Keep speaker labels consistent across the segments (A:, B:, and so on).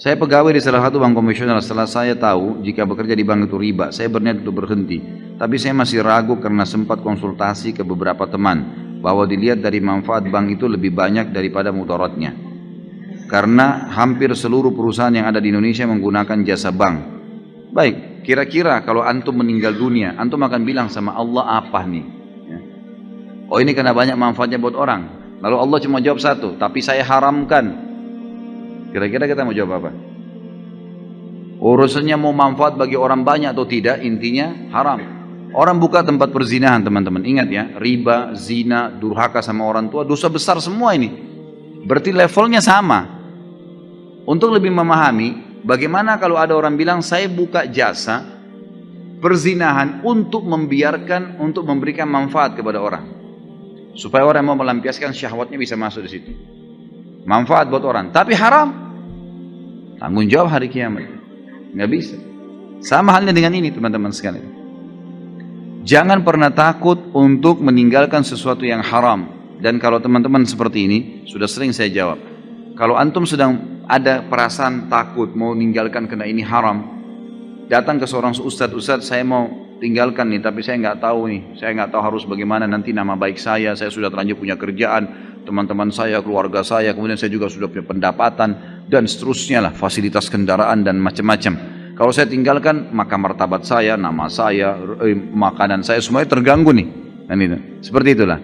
A: Saya pegawai di salah satu bank konvensional. Setelah saya tahu jika bekerja di bank itu riba, saya berniat untuk berhenti. Tapi saya masih ragu karena sempat konsultasi ke beberapa teman bahwa dilihat dari manfaat bank itu lebih banyak daripada mudaratnya. Karena hampir seluruh perusahaan yang ada di Indonesia menggunakan jasa bank. Baik, kira-kira kalau antum meninggal dunia, antum akan bilang sama Allah apa nih? Ya. Oh, ini karena banyak manfaatnya buat orang. Lalu Allah cuma jawab satu, tapi saya haramkan. Kira-kira kita mau jawab apa? Urusannya mau manfaat bagi orang banyak atau tidak, intinya haram. Orang buka tempat perzinahan, teman-teman, ingat ya, riba, zina, durhaka sama orang tua, dosa besar semua ini. Berarti levelnya sama. Untuk lebih memahami, bagaimana kalau ada orang bilang saya buka jasa perzinahan untuk membiarkan, untuk memberikan manfaat kepada orang, supaya orang yang mau melampiaskan syahwatnya bisa masuk di situ. Manfaat buat orang, tapi haram. Tanggung jawab hari kiamat. Nggak bisa. Sama halnya dengan ini, teman-teman sekalian. Jangan pernah takut untuk meninggalkan sesuatu yang haram. Dan kalau teman-teman seperti ini, sudah sering saya jawab. Kalau antum sedang ada perasaan takut mau meninggalkan karena ini haram, datang ke seorang ustadz, saya mau tinggalkan nih, tapi saya nggak tahu nih, saya nggak tahu harus bagaimana, nanti nama baik saya sudah terlanjur punya kerjaan, teman-teman saya, keluarga saya, kemudian saya juga sudah punya pendapatan, dan seterusnya lah, fasilitas kendaraan dan macam-macam. Kalau saya tinggalkan, maka martabat saya, nama saya, makanan saya, semuanya terganggu nih. Dan itu, seperti itulah.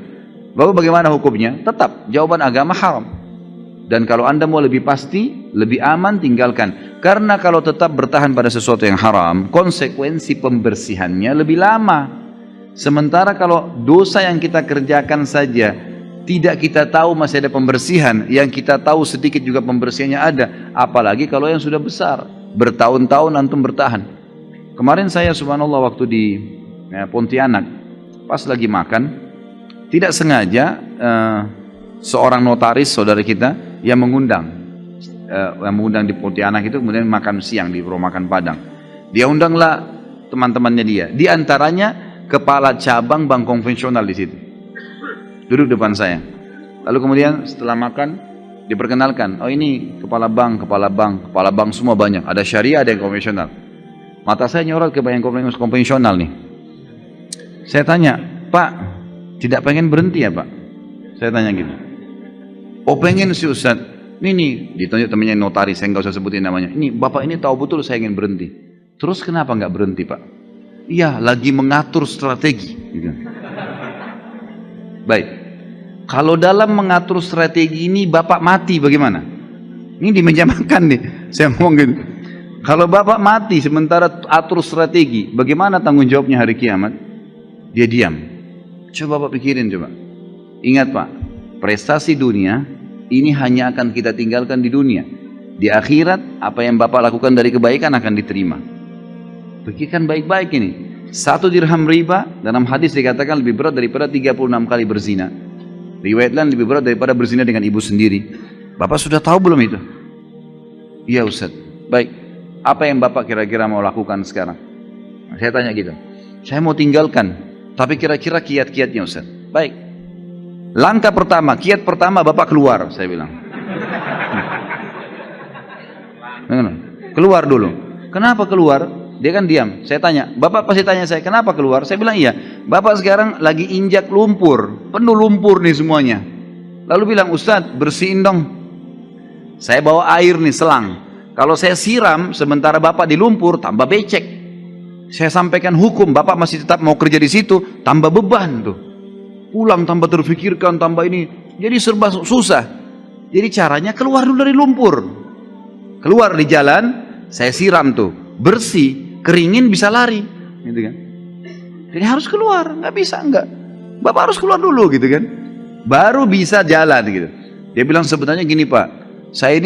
A: Lalu bagaimana hukumnya? Tetap, jawaban agama haram. Dan kalau anda mau lebih pasti, lebih aman, tinggalkan. Karena kalau tetap bertahan pada sesuatu yang haram, konsekuensi pembersihannya lebih lama. Sementara kalau dosa yang kita kerjakan saja, tidak kita tahu masih ada pembersihan, yang kita tahu sedikit juga pembersihannya ada. Apalagi kalau yang sudah besar, bertahun-tahun antum bertahan. Kemarin saya subhanallah waktu di Pontianak, pas lagi makan, tidak sengaja seorang notaris saudara kita yang mengundang di Pontianak itu, kemudian makan siang di rumah makan Padang. Dia undanglah teman-temannya dia. Di antaranya kepala cabang bank konvensional di situ. Duduk depan saya. Lalu kemudian setelah makan diperkenalkan, oh ini kepala bank semua banyak. Ada syariah, ada yang konvensional. Mata saya nyorot ke bank konvensional nih. Saya tanya, Pak, tidak pengen berhenti ya Pak? Saya tanya gitu. Oh pengen sih Ustaz. Ini ditunjuk temannya notaris, saya nggak usah sebutin namanya. Ini Bapak ini tahu betul saya ingin berhenti. Terus kenapa nggak berhenti Pak? Iya, lagi mengatur strategi. Gitu. Baik. Kalau dalam mengatur strategi ini Bapak mati bagaimana? Ini di meja makan nih. Saya ngomong gitu. Kalau Bapak mati sementara atur strategi, bagaimana tanggung jawabnya hari kiamat? Dia diam. Coba Bapak pikirin coba. Ingat Pak, prestasi dunia ini hanya akan kita tinggalkan di dunia. Di akhirat, apa yang Bapak lakukan dari kebaikan akan diterima. Pikirkan baik-baik ini. 1 dirham riba, dalam hadis dikatakan lebih berat daripada 36 kali berzina. Riwayat lain lebih berat daripada berzina dengan ibu sendiri. Bapak sudah tahu belum itu? Iya Ustaz. Baik, apa yang Bapak kira-kira mau lakukan sekarang? Saya tanya gitu. Saya mau tinggalkan, tapi kira-kira kiat-kiatnya Ustaz. Baik. Langkah pertama, kiat pertama Bapak keluar, saya bilang. Keluar dulu. Kenapa keluar? Dia kan diam. Saya tanya, Bapak pasti tanya saya, kenapa keluar? Saya bilang iya. Bapak sekarang lagi injak lumpur, penuh lumpur nih semuanya. Lalu bilang, Ustadz bersihin dong. Saya bawa air nih, selang. Kalau saya siram, sementara Bapak di lumpur, tambah becek. Saya sampaikan hukum, Bapak masih tetap mau kerja di situ, tambah beban tuh. Pulang tambah terfikirkan, tambah ini. Jadi serba susah. Jadi caranya keluar dulu dari lumpur. Keluar di jalan, saya siram tuh. Bersih, keringin bisa lari. Gitu kan. Jadi harus keluar, nggak bisa enggak. Bapak harus keluar dulu gitu kan. Baru bisa jalan gitu. Dia bilang sebenarnya gini Pak. Saya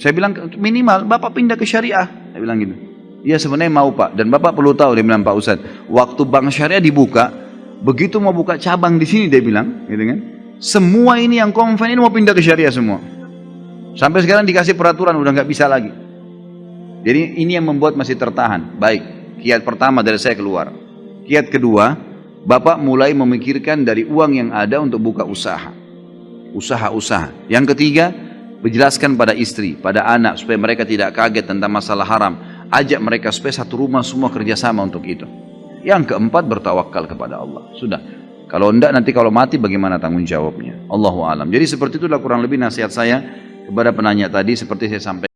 A: bilang minimal Bapak pindah ke syariah. Saya bilang gitu. Iya sebenarnya mau Pak. Dan Bapak perlu tahu, dia bilang Pak Ustadz. Waktu bank syariah dibuka, begitu mau buka cabang di sini dia bilang, gitu kan? Semua ini yang konven ini mau pindah ke syariah semua. Sampai sekarang dikasih peraturan udah nggak bisa lagi. Jadi ini yang membuat masih tertahan. Baik, kiat pertama dari saya keluar. Kiat kedua, Bapak mulai memikirkan dari uang yang ada untuk buka usaha. Usaha-usaha. Yang ketiga, Menjelaskan pada istri, pada anak, supaya mereka tidak kaget tentang masalah haram. Ajak mereka supaya satu rumah semua kerjasama untuk itu. Yang keempat, bertawakal kepada Allah. Sudah. Kalau enggak, nanti kalau mati bagaimana tanggung jawabnya? Allahu a'lam. Jadi seperti itulah kurang lebih nasihat saya kepada penanya tadi, seperti saya sampaikan.